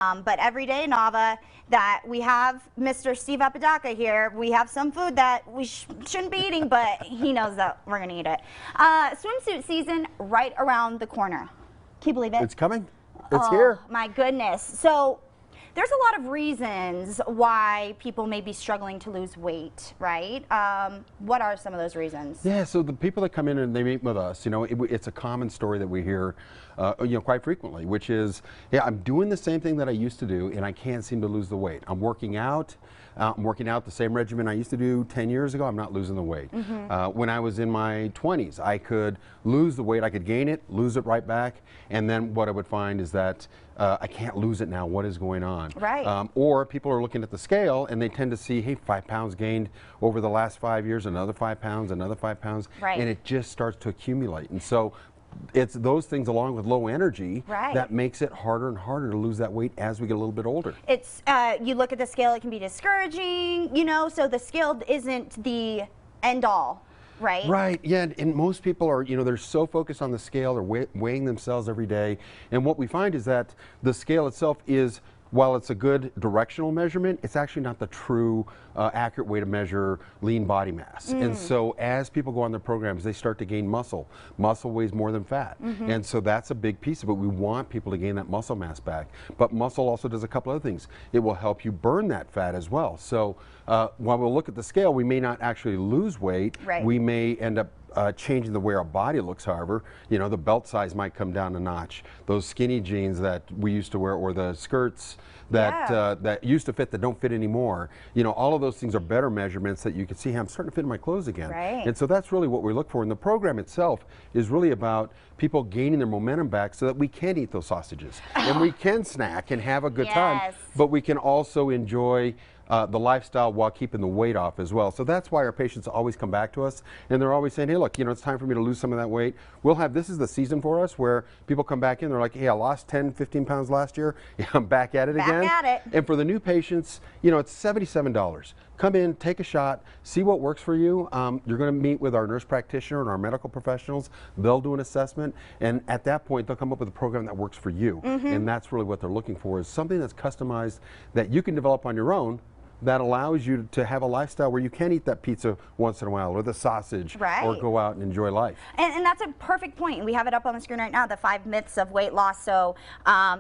But every day, Nava, that we have Mr. Steve Apodaca here, we have some food that we shouldn't be eating, but he knows that we're going to eat it. Swimsuit season right around the corner. Can you believe it? It's coming. It's here. My goodness. So there's a lot of reasons why people may be struggling to lose weight, right? What are some of those reasons? Yeah, so the people that come in and they meet with us, you know, it's a common story that we hear, you know, quite frequently, which is, yeah, I'm doing the same thing that I used to do and I can't seem to lose the weight. I'm working out the same regimen I used to do 10 years ago. I'm not losing the weight. When I was in my 20s, I could lose the weight, I could gain it, lose it right back, and then what I would find is that I can't lose it now. What is going on? Right. Or people are looking at the scale and they tend to see, hey, 5 pounds gained over the last 5 years, another 5 pounds, another 5 pounds, right. And it just starts to accumulate. And so it's those things along with low energy right. that makes it harder and harder to lose that weight as we get a little bit older. It's you look at the scale, it can be discouraging, you know, so the scale isn't the end all. Right. Right. Yeah. And most people are, you know, they're so focused on the scale, they're weighing themselves every day. And what we find is that the scale itself is, while it's a good directional measurement, it's actually not the true accurate way to measure lean body mass. And so as people go on their programs, they start to gain muscle. Muscle weighs more than fat. And so that's a big piece of it. We want people to gain that muscle mass back. But muscle also does a couple other things. It will help you burn that fat as well. So while we'll look at the scale, we may not actually lose weight. Right. We may end up changing the way our body looks, however. You know, the belt size might come down a notch. Those skinny jeans that we used to wear, or the skirts that that used to fit that don't fit anymore. You know, all of those things are better measurements that you can see, hey, I'm starting to fit in my clothes again. Right. And so that's really what we look for. And the program itself is really about people gaining their momentum back so that we can eat those sausages and we can snack and have a good time, but we can also enjoy the lifestyle while keeping the weight off as well. So that's why our patients always come back to us and they're always saying, hey, look, you know, it's time for me to lose some of that weight. We'll have, this is the season for us where people come back in, they're like, hey, I lost 10, 15 pounds last year. I'm back at it again. Back at it. And for the new patients, you know, it's $77. Come in, take a shot, see what works for you. You're going to meet with our nurse practitioner and our medical professionals. They'll do an assessment, and at that point, they'll come up with a program that works for you. And that's really what they're looking for, is something that's customized that you can develop on your own, that allows you to have a lifestyle where you can eat that pizza once in a while, or the sausage, right. or go out and enjoy life. And that's a perfect point. We have it up on the screen right now, the 5 myths of weight loss. So,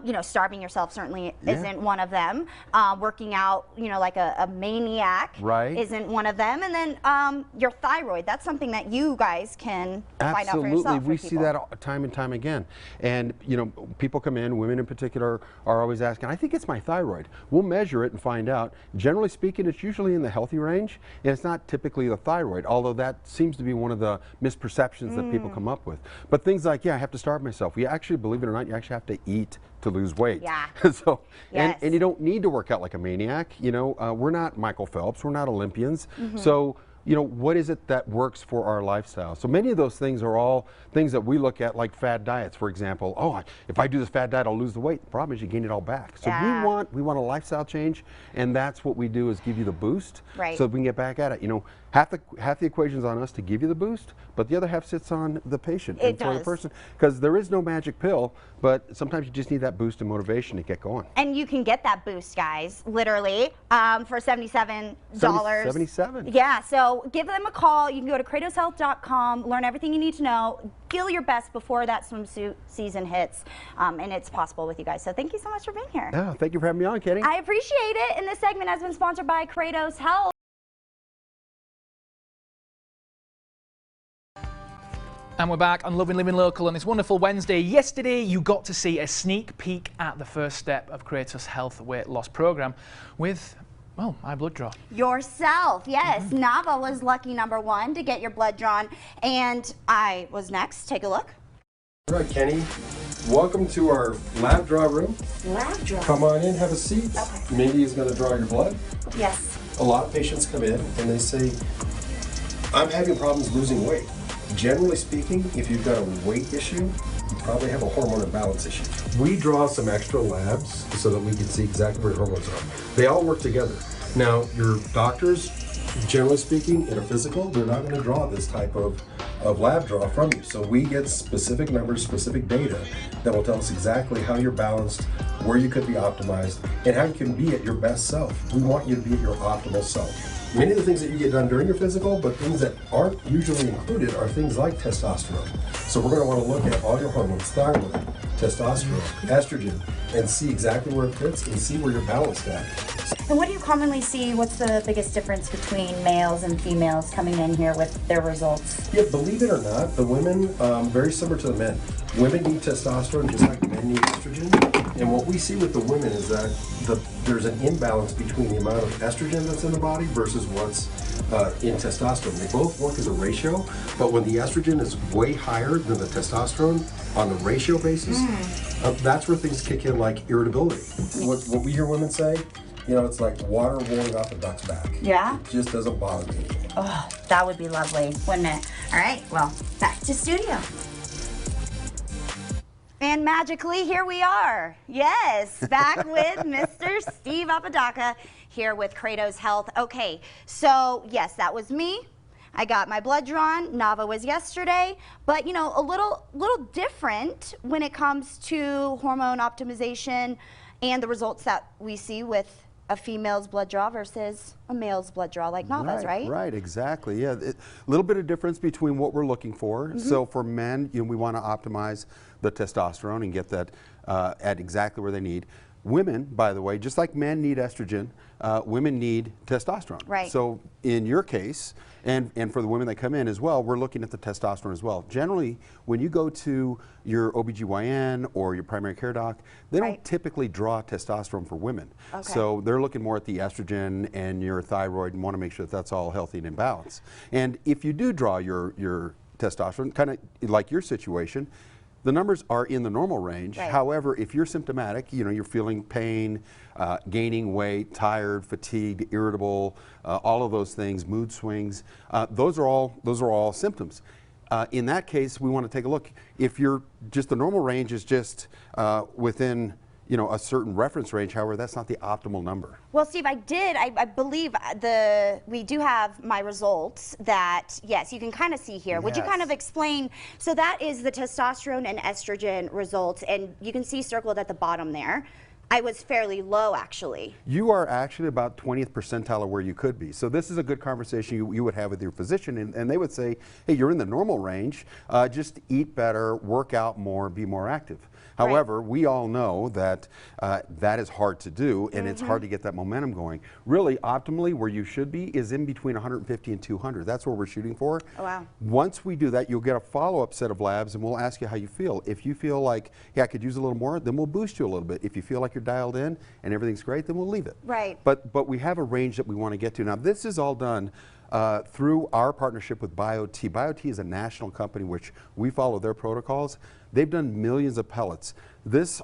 you know, starving yourself certainly isn't one of them. Working out, you know, like a maniac isn't one of them. And then your thyroid, that's something that you guys can find out for yourself. Absolutely, we see that time and time again. And, you know, people come in, women in particular, are always asking, I think it's my thyroid. We'll measure it and find out. Generally speaking, it's usually in the healthy range, and it's not typically the thyroid, although that seems to be one of the misperceptions that people come up with. But things like, yeah, I have to starve myself. We actually, believe it or not, you actually have to eat to lose weight. Yeah. So, and you don't need to work out like a maniac. You know, we're not Michael Phelps, we're not Olympians. So, you know, what is it that works for our lifestyle? So many of those things are all things that we look at, like fad diets, for example. Oh, if I do this fad diet, I'll lose the weight. The problem is you gain it all back. So we want a lifestyle change, and that's what we do, is give you the boost so that we can get back at it. You know, half the equation's on us to give you the boost, but the other half sits on the patient and for the person, because there is no magic pill, but sometimes you just need that boost and motivation to get going. And you can get that boost, guys, literally, for $77. $77. Yeah, so give them a call. You can go to kratoshealth.com, learn everything you need to know, feel your best before that swimsuit season hits, and it's possible with you guys. So thank you so much for being here. Yeah, thank you for having me on, Katie. I appreciate it. And this segment has been sponsored by Kratos Health. And we're back on Loving Living Local on this wonderful Wednesday. Yesterday, you got to see a sneak peek at the first step of Kratos Health weight loss program with, well, my blood draw. Yourself, yes. Nava was lucky #1 to get your blood drawn, and I was next. Take a look. All right, Kenny, welcome to our lab draw room. Lab draw? Come on in, have a seat. Okay. Mindy is going to draw your blood. Yes. A lot of patients come in and they say, I'm having problems losing weight. Generally speaking, if you've got a weight issue, you probably have a hormone imbalance issue. We draw some extra labs so that we can see exactly where your hormones are. They all work together. Now, your doctors, generally speaking, in a physical, they're not going to draw this type of lab draw from you. So we get specific numbers, specific data that will tell us exactly how you're balanced where you could be optimized, and how you can be at your best self. We want you to be at your optimal self. Many of the things that you get done during your physical, but things that aren't usually included are things like testosterone. So we're going to want to look at all your hormones, thyroid, testosterone, estrogen, and see exactly where it fits and see where you're balanced at. And what do you commonly see? What's the biggest difference between males and females coming in here with their results? Yeah, believe it or not, the women, very similar to the men. Women need testosterone just like men need estrogen. And what we see with the women is that there's an imbalance between the amount of estrogen that's in the body versus what's in testosterone. They both work as a ratio, but when the estrogen is way higher than the testosterone on the ratio basis, that's where things kick in like irritability. What we hear women say, you know, it's like water rolling off a duck's back. Yeah? It just doesn't bother me. Oh, that would be lovely, wouldn't it? All right, well, back to studio. And magically, here we are. Yes, back with Mr. Steve Apodaca here with Kratos Health. Okay, so yes, that was me. I got my blood drawn. Nava was yesterday, but you know, a little different when it comes to hormone optimization and the results that we see with a female's blood draw versus a male's blood draw like Nava's, right? Right, exactly. Yeah, a little bit of difference between what we're looking for. So for men, you know, we want to optimize the testosterone and get that at exactly where they need. Women, by the way, just like men need estrogen, women need testosterone. Right. So in your case, and for the women that come in as well, we're looking at the testosterone as well. Generally, when you go to your OBGYN or your primary care doc, they don't typically draw testosterone for women. Okay. So they're looking more at the estrogen and your thyroid and want to make sure that that's all healthy and in balance. And if you do draw your testosterone, kind of like your situation, the numbers are in the normal range. Right. However, if you're symptomatic, you know, you're feeling pain, gaining weight, tired, fatigued, irritable, all of those things, mood swings, those are all symptoms. In that case, we want to take a look. If you're just the normal range is just within, you know, a certain reference range, however, that's not the optimal number. Well, Steve, I believe we do have my results that, yes, you can kind of see here. Yes. Would you kind of explain? So that is the testosterone and estrogen results, and you can see circled at the bottom there. I was fairly low, actually. You are actually about 20th percentile of where you could be. So this is a good conversation you would have with your physician, and they would say, hey, you're in the normal range, just eat better, work out more, be more active. However, we all know that that is hard to do, and it's hard to get that momentum going. Really, optimally, where you should be is in between 150 and 200. That's what we're shooting for. Oh, wow. Once we do that, you'll get a follow-up set of labs, and we'll ask you how you feel. If you feel like, hey, I could use a little more, then we'll boost you a little bit. If you feel like you're dialed in and everything's great, then we'll leave it. Right. But we have a range that we want to get to. Now, this is all done through our partnership with BioTE. BioTE is a national company which we follow their protocols. They've done millions of pellets.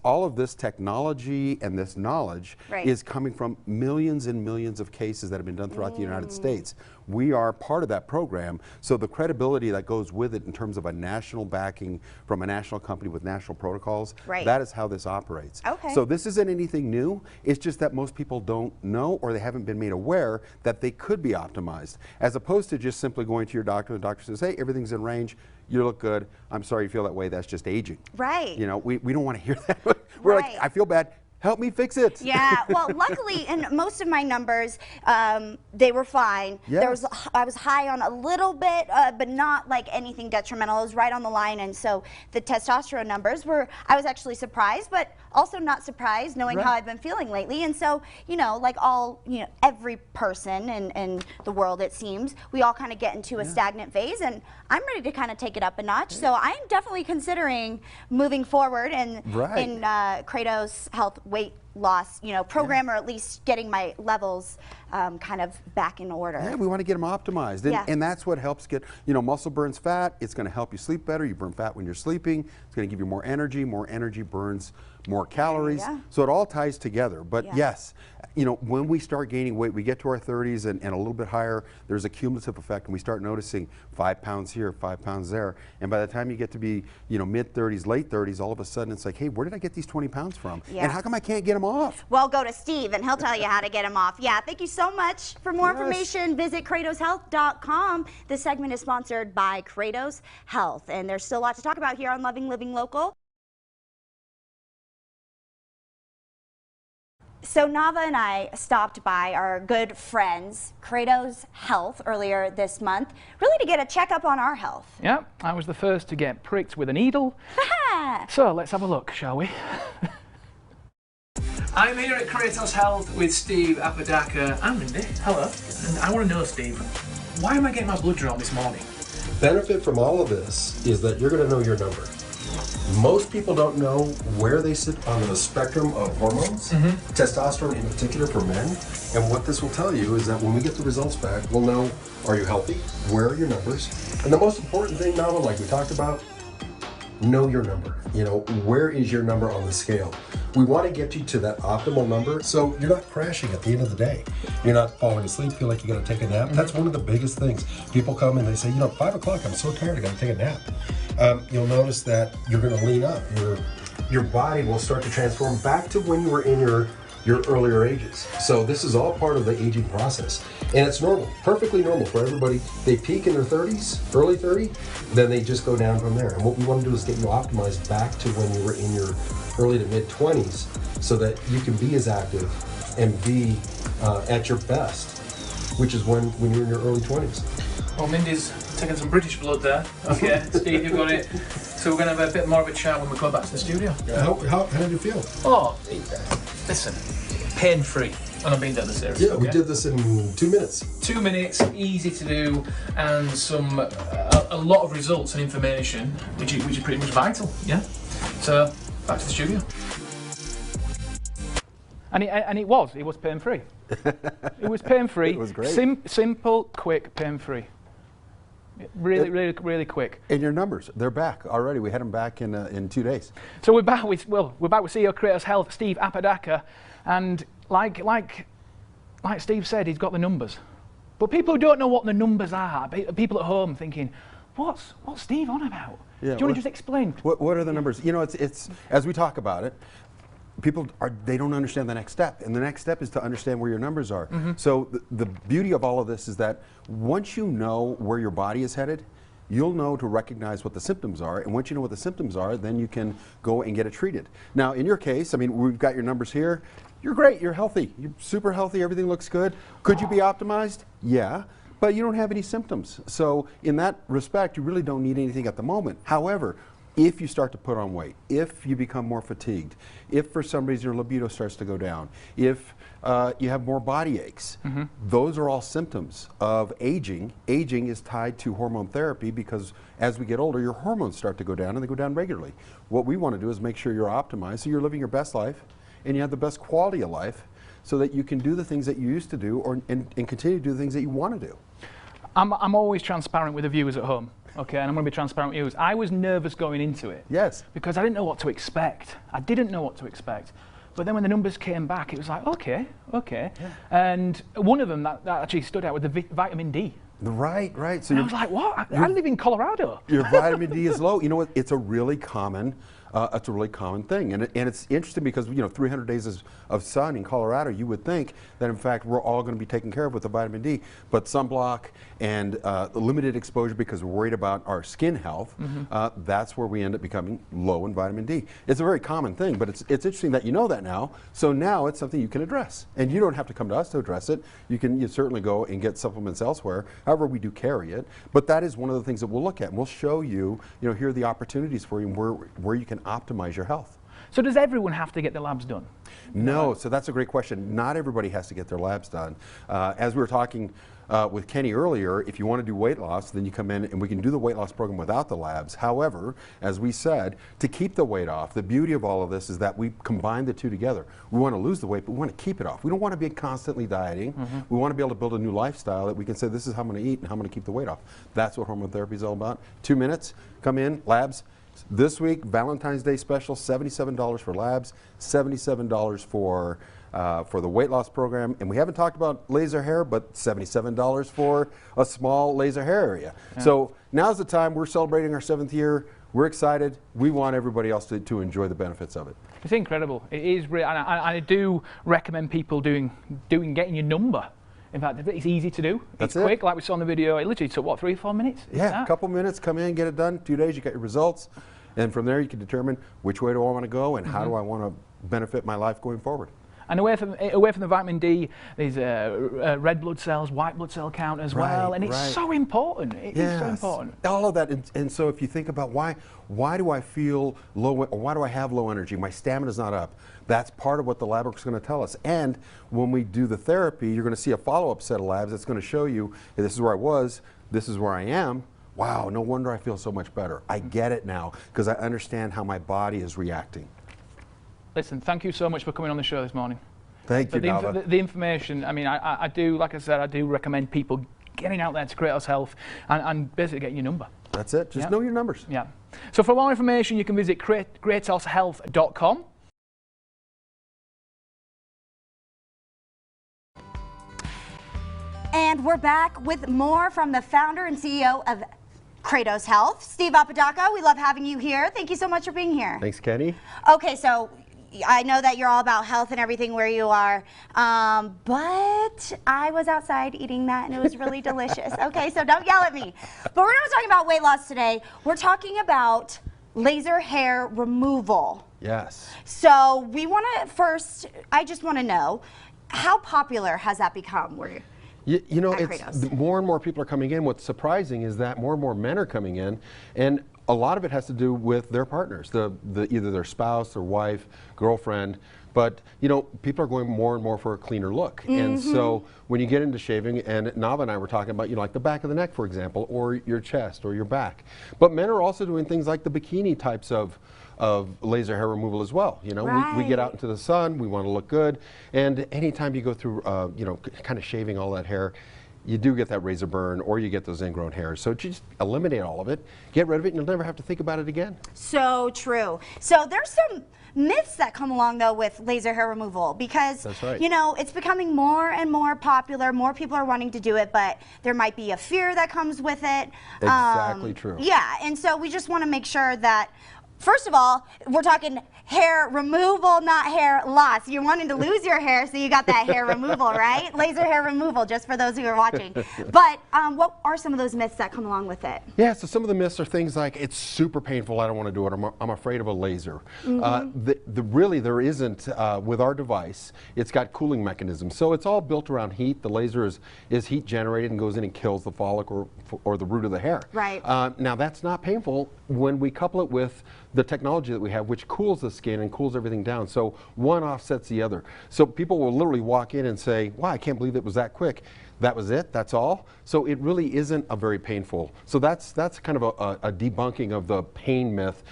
All of this technology and this knowledge is coming from millions and millions of cases that have been done throughout the United States. We are part of that program, so the credibility that goes with it in terms of a national backing from a national company with national protocols, that is how this operates. Okay. So this isn't anything new, it's just that most people don't know or they haven't been made aware that they could be optimized, as opposed to just simply going to your doctor and the doctor says, hey, everything's in range, you look good, I'm sorry you feel that way, that's just aging. Right. You know, we don't want to hear that. We're like, I feel bad. Help me fix it. Yeah, well, luckily, in most of my numbers, they were fine. Yes. I was high on a little bit, but not like anything detrimental. It was right on the line, and so the testosterone numbers were, I was actually surprised, but also not surprised knowing how I've been feeling lately. And so, you know, like every person in the world, it seems, we all kind of get into a stagnant phase, and I'm ready to kind of take it up a notch. So I'm definitely considering moving forward in Kratos Health weight loss, program, or at least getting my levels kind of back in order. Yeah, we want to get them optimized, and that's what helps get, muscle burns fat. It's going to help you sleep better. You burn fat when you're sleeping. It's going to give you more energy. More energy burns more calories. So it all ties together. But yes, when we start gaining weight, we get to our 30s and a little bit higher, there's a cumulative effect, and we start noticing 5 pounds here, 5 pounds there. And by the time you get to be, mid 30s, late 30s, all of a sudden it's like, hey, where did I get these 20 pounds from? And how come I can't get them off? Well, go to Steve and he'll tell you how to get them off. Yeah, thank you so much. For more information, visit KratosHealth.com. This segment is sponsored by Kratos Health, and there's still a lot to talk about here on Loving Living Local. So Nava and I stopped by our good friends, Kratos Health, earlier this month, really to get a checkup on our health. Yeah, I was the first to get pricked with a needle. So let's have a look, shall we? I'm here at Kratos Health with Steve Apodaca and Mindy. Hello. And I want to know, Steve, why am I getting my blood drawn this morning? Benefit from all of this is that you're going to know your number. Most people don't know where they sit on the spectrum of hormones, testosterone in particular for men. And what this will tell you is that when we get the results back, we'll know, are you healthy? Where are your numbers? And the most important thing, Nava, like we talked about, know your number. You know, where is your number on the scale? We want to get you to that optimal number so you're not crashing at the end of the day. You're not falling asleep, feel like you got to take a nap. That's one of the biggest things. People come and they say, 5 o'clock, I'm so tired, I got to take a nap. You'll notice that you're going to lean up. Your body will start to transform back to when you were in your earlier ages. So this is all part of the aging process. And it's normal, perfectly normal for everybody. They peak in their 30s, early 30, then they just go down from there. And what we want to do is get you optimized back to when you were in your early to mid 20s so that you can be as active and be at your best, which is when you're in your early 20s. Well, Mindy's taking some British blood there. Okay, Steve, you've got it. So we're going to have a bit more of a chat when we go back to the studio. How did you feel? Oh, listen, pain-free. And I'm being dead serious. Yeah, we did this in 2 minutes. 2 minutes, easy to do, and a lot of results and information, which is pretty much vital. Yeah. So back to the studio. And it was pain-free. It was pain-free. It was great. Simple, quick, pain-free. Really quick. And your numbers, they're back already. We had them back in 2 days. So we're back with CEO Kratos Health, Steve Apodaca, and like Steve said, he's got the numbers. But people who don't know what the numbers are, people at home thinking, what's Steve on about? Yeah, Do you want to just explain? What are the numbers? It's as we talk about it, people they don't understand the next step, and the next step is to understand where your numbers are. So the beauty of all of this is that once you know where your body is headed, you'll know to recognize what the symptoms are, and once you know what the symptoms are, then you can go and get it treated. Now, in your case, I mean, we've got your numbers here. You're great, you're healthy, you're super healthy, everything looks good. Could you be optimized? Yeah, but you don't have any symptoms. So in that respect, you really don't need anything at the moment. However, if you start to put on weight, if you become more fatigued, if for some reason your libido starts to go down, if you have more body aches, those are all symptoms of aging. Aging is tied to hormone therapy because as we get older, your hormones start to go down, and they go down regularly. What we want to do is make sure you're optimized so you're living your best life and you have the best quality of life so that you can do the things that you used to do and continue to do the things that you want to do. I'm always transparent with the viewers at home. Okay, and I'm going to be transparent with you. I was nervous going into it. Yes. Because I didn't know what to expect. I didn't know what to expect. But then when the numbers came back, it was like, okay. Yeah. And one of them that actually stood out was the vitamin D. Right. So and I was like, what? I live in Colorado. Your vitamin D is low. You know what? It's a really common thing, and it's interesting because 300 days of sun in Colorado, you would think that in fact we're all going to be taken care of with the vitamin D, but sunblock and the limited exposure because we're worried about our skin health, that's where we end up becoming low in vitamin D. It's a very common thing, but it's interesting that you know that now. So now it's something you can address, and you don't have to come to us to address it. You certainly go and get supplements elsewhere. However, we do carry it, but that is one of the things that we'll look at, and we'll show you, here are the opportunities for you and where you can optimize your health. So does everyone have to get their labs done? No, so that's a great question. Not everybody has to get their labs done. As we were talking with Kenny earlier, if you want to do weight loss, then you come in and we can do the weight loss program without the labs. However, as we said, to keep the weight off, the beauty of all of this is that we combine the two together. We want to lose the weight, but we want to keep it off. We don't want to be constantly dieting. We want to be able to build a new lifestyle that we can say, this is how I'm going to eat and how I'm going to keep the weight off. That's what hormone therapy is all about. 2 minutes, come in, labs. This week, Valentine's Day special, $77 for labs, $77 for the weight loss program. And we haven't talked about laser hair, but $77 for a small laser hair area. Yeah. So now's the time. We're celebrating our 7th year. We're excited. We want everybody else to enjoy the benefits of it. It's incredible. It is, and I do recommend people getting your number. In fact, it's easy to do. It's quick, like we saw in the video. It literally took, what, 3 or 4 minutes? Yeah, a couple minutes, come in, get it done. 2 days, you get your results. And from there, you can determine which way do I want to go and how do I want to benefit my life going forward. And away from the vitamin D, there's red blood cells, white blood cell count as well, and it's so important. It is so important. All of that, and so if you think about why do I feel low, or why do I have low energy? My stamina's not up. That's part of what the lab work is going to tell us. And when we do the therapy, you're going to see a follow-up set of labs that's going to show you, hey, this is where I was, this is where I am. Wow, no wonder I feel so much better. I get it now because I understand how my body is reacting. Listen, thank you so much for coming on the show this morning. Thank you, Nava. The information, I mean, I do, like I said, I do recommend people getting out there to Kratos Health and basically getting your number. That's it. Just know your numbers. Yeah. So for more information, you can visit kratoshealth.com. And we're back with more from the founder and CEO of Kratos Health, Steve Apodaca. We love having you here. Thank you so much for being here. Thanks, Kenny. Okay, so I know that you're all about health and everything where you are, but I was outside eating that and it was really delicious. Okay, so don't yell at me. But we're not talking about weight loss today. We're talking about laser hair removal. Yes. So we want to first, I just want to know, how popular has that become? You know, it's more and more people are coming in. What's surprising is that more and more men are coming in, and a lot of it has to do with their partners, either their spouse, their wife, girlfriend. But you know, people are going more and more for a cleaner look. And so when you get into shaving, and Nava and I were talking about, you know, like the back of the neck, for example, or your chest or your back. But men are also doing things like the bikini types of laser hair removal as well. You know, we get out into the sun, we want to look good, and anytime you go through, you know, kind of shaving all that hair, you do get that razor burn or you get those ingrown hairs. So just eliminate all of it, get rid of it, and you'll never have to think about it again. So true. So there's some myths that come along though with laser hair removal because you know, it's becoming more and more popular, more people are wanting to do it, but there might be a fear that comes with it. Exactly true. Yeah, and so we just want to make sure that, first of all, we're talking hair removal, not hair loss. You're wanting to lose your hair, so you got that hair removal, right? Laser hair removal, just for those who are watching. But what are some of those myths that come along with it? Yeah, so some of the myths are things like, it's super painful, I don't want to do it, I'm afraid of a laser. Really, there isn't, with our device, it's got cooling mechanisms. So it's all built around heat. The laser is heat generated and goes in and kills the follicle or the root of the hair. Right. Now that's not painful when we couple it with the technology that we have, which cools the skin and cools everything down. So one offsets the other. So people will literally walk in and say, wow, I can't believe it was that quick. That was it, that's all. So it really isn't a very painful. So that's kind of a debunking of the pain myth.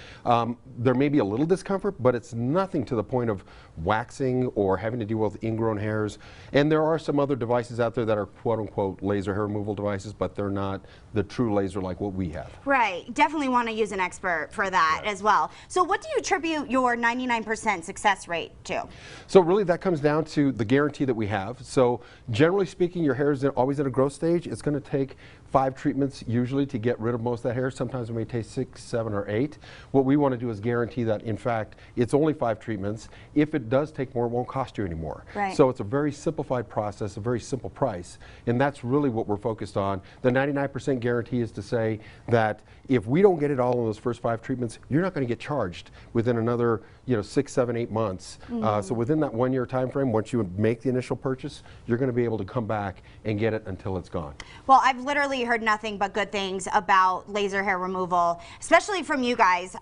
There may be a little discomfort, but it's nothing to the point of waxing or having to deal with ingrown hairs. And there are some other devices out there that are quote unquote laser hair removal devices, but they're not the true laser like what we have. Right, definitely want to use an expert for that as well. So what do you attribute your 99% success rate to? So really that comes down to the guarantee that we have. So generally speaking, your hair is always at a growth stage. It's going to take 5 treatments usually to get rid of most of that hair. Sometimes it may take 6, 7, or 8. What we want to do is guarantee that, in fact, it's only 5 treatments. If it does take more, it won't cost you anymore. Right. So it's a very simplified process, a very simple price, and that's really what we're focused on. The 99% guarantee is to say that if we don't get it all in those first 5 treatments, you're not going to get charged within another 6, 7, 8 months. So within that 1-year time frame, once you make the initial purchase, you're going to be able to come back and get it until it's gone. Well, I've literally heard nothing but good things about laser hair removal, especially from you guys,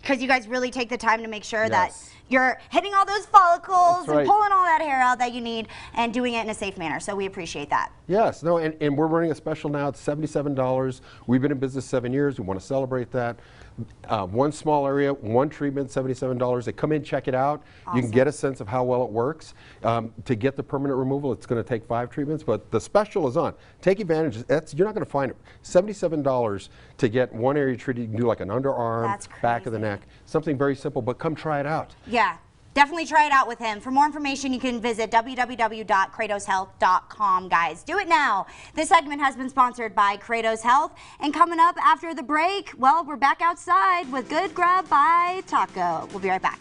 because you guys really take the time to make sure that you're hitting all those follicles and pulling all that hair out that you need and doing it in a safe manner. So we appreciate that. Yes, no, and we're running a special now. It's $77. We've been in business 7 years. We want to celebrate that. One small area, 1 treatment, $77. They come in, check it out. You can get a sense of how well it works. To get the permanent removal, it's going to take 5 treatments, but the special is on. Take advantage. You're not going to find it. $77 to get 1 area treated. You can do like an underarm, back of the neck, something very simple, but come try it out. Yeah. Definitely try it out with him. For more information, you can visit www.kratoshealth.com, guys. Do it now. This segment has been sponsored by Kratos Health. And coming up after the break, well, we're back outside with Good Grub by Taco. We'll be right back.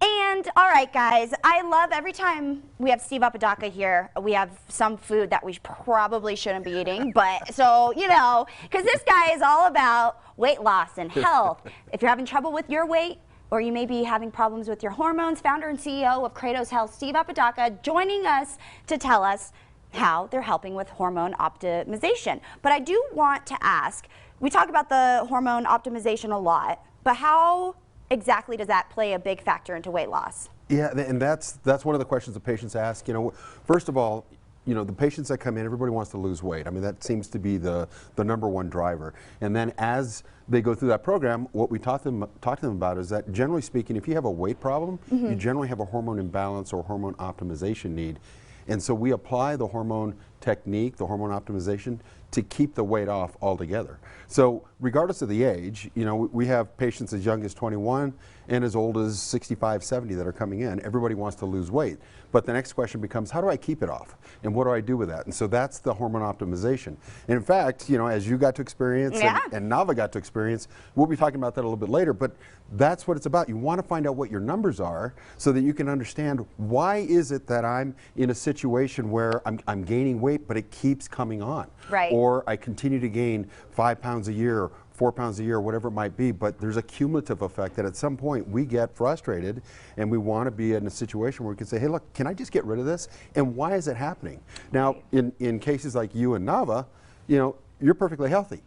And all right, guys, I love every time we have Steve Apodaca here, we have some food that we probably shouldn't be eating, but so, you know, because this guy is all about weight loss and health. If you're having trouble with your weight, or you may be having problems with your hormones. Founder and CEO of Kratos Health, Steve Apodaca, joining us to tell us how they're helping with hormone optimization. But I do want to ask, we talk about the hormone optimization a lot, but how exactly does that play a big factor into weight loss? Yeah, and that's one of the questions the patients ask. You know, first of all, you know, the patients that come in, everybody wants to lose weight. I mean, that seems to be the number one driver. And then as they go through that program, what we talk to them about is that, generally speaking, if you have a weight problem, you generally have a hormone imbalance or hormone optimization need. And so we apply the hormone technique, the hormone optimization, to keep the weight off altogether. So regardless of the age, you know, we have patients as young as 21 and as old as 65, 70 that are coming in. Everybody wants to lose weight. But the next question becomes, how do I keep it off? And what do I do with that? And so that's the hormone optimization. And in fact, you know, as you got to experience and Nava got to experience, we'll be talking about that a little bit later, but that's what it's about. You want to find out what your numbers are so that you can understand, why is it that I'm in a situation where I'm gaining weight, but it keeps coming on. Right. Or I continue to gain 5 pounds a year, 4 pounds a year, whatever it might be, but there's a cumulative effect that at some point we get frustrated and we want to be in a situation where we can say, hey, look, can I just get rid of this? And why is it happening? Now, in cases like you and Nava, you know, you're perfectly healthy.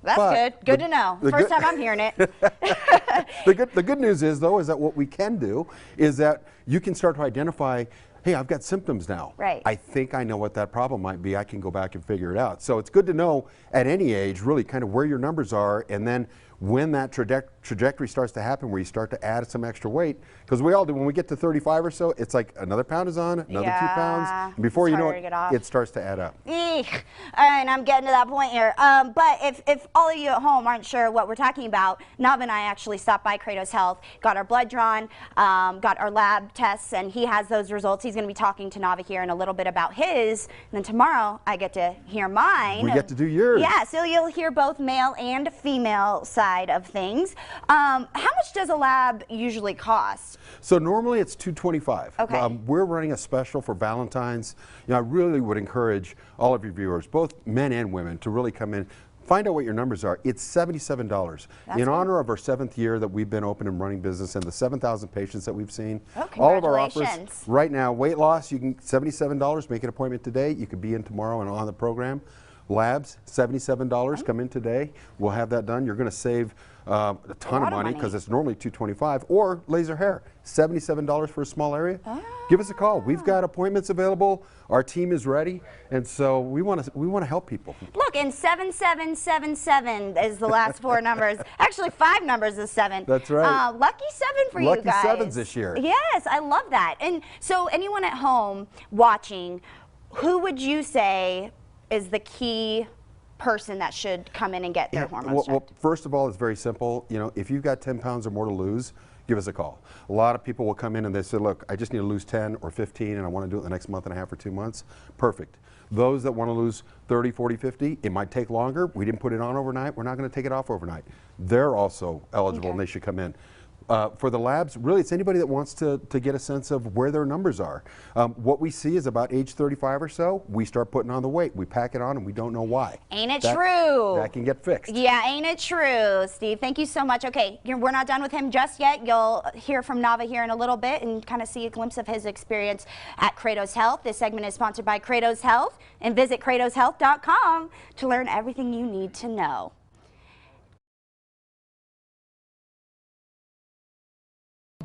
That's good. Good to know. First time I'm hearing it. The good news is, though, is that what we can do is that you can start to identify, hey, I've got symptoms now. Right. I think I know what that problem might be. I can go back and figure it out. So it's good to know at any age, really, kind of where your numbers are, and then when that trajectory starts to happen, where you start to add some extra weight, because we all do. When we get to 35 or so, it's like another pound is on, another 2 pounds, and before you know it, it starts to add up. Eek. All right, I'm getting to that point here. But if all of you at home aren't sure what we're talking about, Nava and I actually stopped by Kratos Health, got our blood drawn, got our lab tests, and he has those results. He's going to be talking to Nava here in a little bit about his, and then tomorrow I get to hear mine. We get to do yours. Yeah, so you'll hear both male and female side of things. How much does a lab usually cost? So normally it's $225. Okay. We're running a special for Valentine's. You know, I really would encourage all of your viewers, both men and women, to really come in. Find out what your numbers are. It's $77 in honor of our 7th year that we've been open and running business and the 7,000 patients that we've seen. Oh, all of our offers right now. Weight loss, you can $77. Make an appointment today. You could be in tomorrow and on the program. Labs, $77. Come in today. We'll have that done. You're going to save a ton of money because it's normally $225. Or laser hair, $77 for a small area. Give us a call. We've got appointments available. Our team is ready, and so we want to help people. Look, and 7777 is the last 4 numbers. Actually, 5 numbers is 7. That's right. Lucky 7 for you guys. Lucky 7s this year. Yes, I love that. And so, anyone at home watching, who would you say is the key person that should come in and get their hormones checked? Well, first of all, it's very simple. You know, if you've got 10 pounds or more to lose, give us a call. A lot of people will come in and they say, look, I just need to lose 10 or 15 and I want to do it in the next month and a half or 2 months. Perfect. Those that want to lose 30, 40, 50, it might take longer. We didn't put it on overnight. We're not going to take it off overnight. They're also eligible and they should come in. For the labs, really, it's anybody that wants to get a sense of where their numbers are. What we see is about age 35 or so, we start putting on the weight. We pack it on and we don't know why. Ain't it true? That can get fixed. Yeah, ain't it true, Steve? Thank you so much. Okay, we're not done with him just yet. You'll hear from Nava here in a little bit and kind of see a glimpse of his experience at Kratos Health. This segment is sponsored by Kratos Health, and visit KratosHealth.com to learn everything you need to know.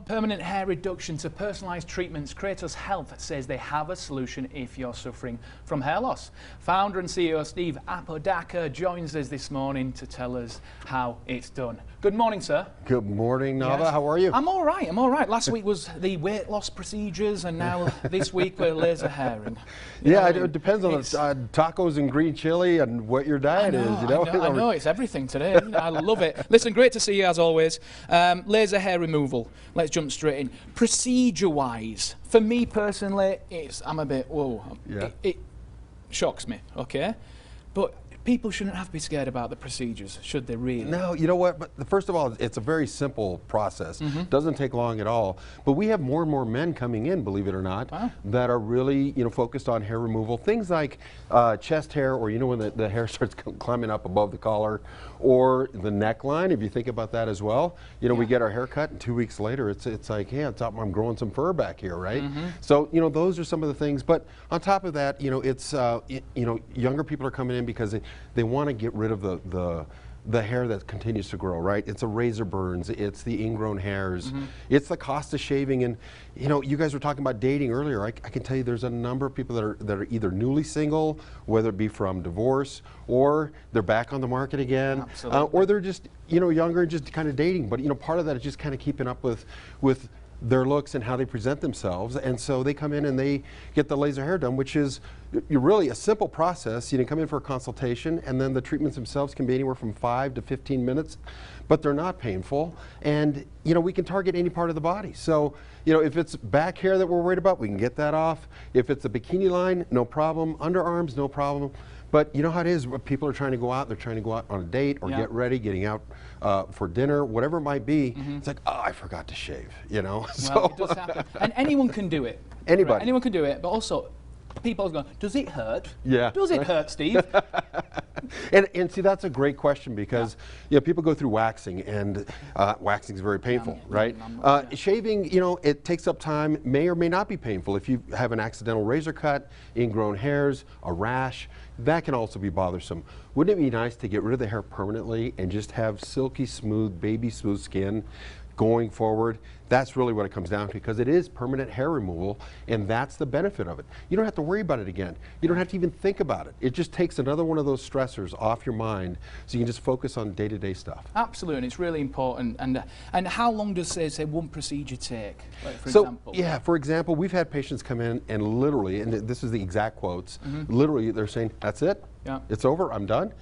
Permanent hair reduction to personalised treatments, Kratos Health says they have a solution if you're suffering from hair loss. Founder and CEO Steve Apodaca joins us this morning to tell us how it's done. Good morning, sir. Good morning, Nava. Yes. How are you? I'm all right. I'm all right. Last week was the weight loss procedures, and now this week we're laser hairing. Yeah, it depends on the tacos and green chili and what your diet is. You know? I know. It's everything today. I love it. Listen, great to see you as always. Laser hair removal. Let's jump straight in. Procedure-wise, for me personally, I'm a bit, whoa. Yeah. It shocks me, okay? But people shouldn't have to be scared about the procedures, should they really? No, you know what? But first of all, it's a very simple process. Doesn't take long at all. But we have more and more men coming in, believe it or not, that are really, you know, focused on hair removal. Things like chest hair, or you know, when the hair starts climbing up above the collar, or the neckline. If you think about that as well, you know, we get our hair cut, and 2 weeks later, it's like, yeah, I'm growing some fur back here, right? So, you know, those are some of the things. But on top of that, you know, it's you know, younger people are coming in because they want to get rid of the hair that continues to grow, right? It's a razor burns, it's the ingrown hairs, it's the cost of shaving. And you know, you guys were talking about dating earlier. I can tell you there's a number of people that are either newly single, whether it be from divorce, or they're back on the market again, or they're just, you know, younger and just kind of dating. But you know, part of that is just kind of keeping up with their looks and how they present themselves. And so they come in and they get the laser hair done, which is really a simple process. You know, come in for a consultation, and then the treatments themselves can be anywhere from 5 to 15 minutes, but they're not painful. And you know, we can target any part of the body. So you know, if it's back hair that we're worried about, we can get that off. If it's a bikini line, no problem. Underarms, no problem. But you know how it is, when people are trying to go out, they're trying to go out on a date or get ready, getting out for dinner, whatever it might be. It's like, oh, I forgot to shave, you know? Well, so it does happen. And anyone can do it. Anybody. Right? Anyone can do it, but also people are going, does it hurt? Yeah. Does it hurt, Steve? And see, that's a great question, because you know, people go through waxing, and waxing is very painful, right? Shaving, you know, it takes up time, may or may not be painful. If you have an accidental razor cut, ingrown hairs, a rash, that can also be bothersome. Wouldn't it be nice to get rid of the hair permanently and just have silky smooth, baby smooth skin going forward? That's really what it comes down to, because it is permanent hair removal, and that's the benefit of it. You don't have to worry about it again. You don't have to even think about it. It just takes another one of those stressors off your mind, so you can just focus on day-to-day stuff. Absolutely, and it's really important. And how long does, say one procedure take, like, for so, example? Yeah, for example, we've had patients come in and literally, and this is the exact quotes, literally they're saying, that's it, it's over, I'm done.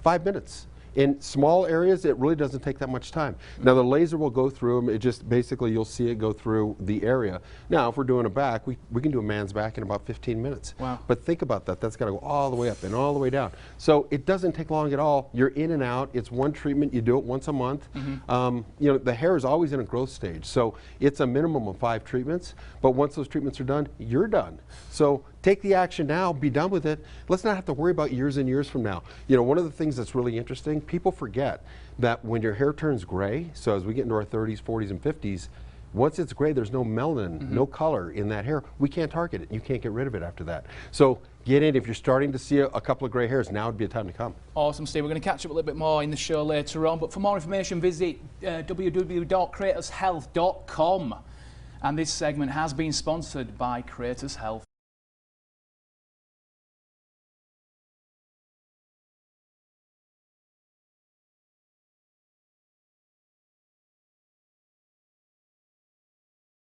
5 minutes. In small areas, it really doesn't take that much time. Now, the laser will go through them. It just basically, you'll see it go through the area. Now, if we're doing a back, we can do a man's back in about 15 minutes. Wow. But think about that. That's got to go all the way up and all the way down. So it doesn't take long at all. You're in and out. It's one treatment. You do it once a month. You know, the hair is always in a growth stage. So it's a minimum of 5 treatments. But once those treatments are done, you're done. So take the action now, be done with it. Let's not have to worry about years and years from now. You know, one of the things that's really interesting, people forget that when your hair turns gray, so as we get into our 30s, 40s, and 50s, once it's gray, there's no melanin, no color in that hair. We can't target it. You can't get rid of it after that. So get in. If you're starting to see a couple of gray hairs, now would be a time to come. Awesome, Steve. We're going to catch up a little bit more in the show later on. But for more information, visit www.creatorshealth.com. And this segment has been sponsored by Creators Health.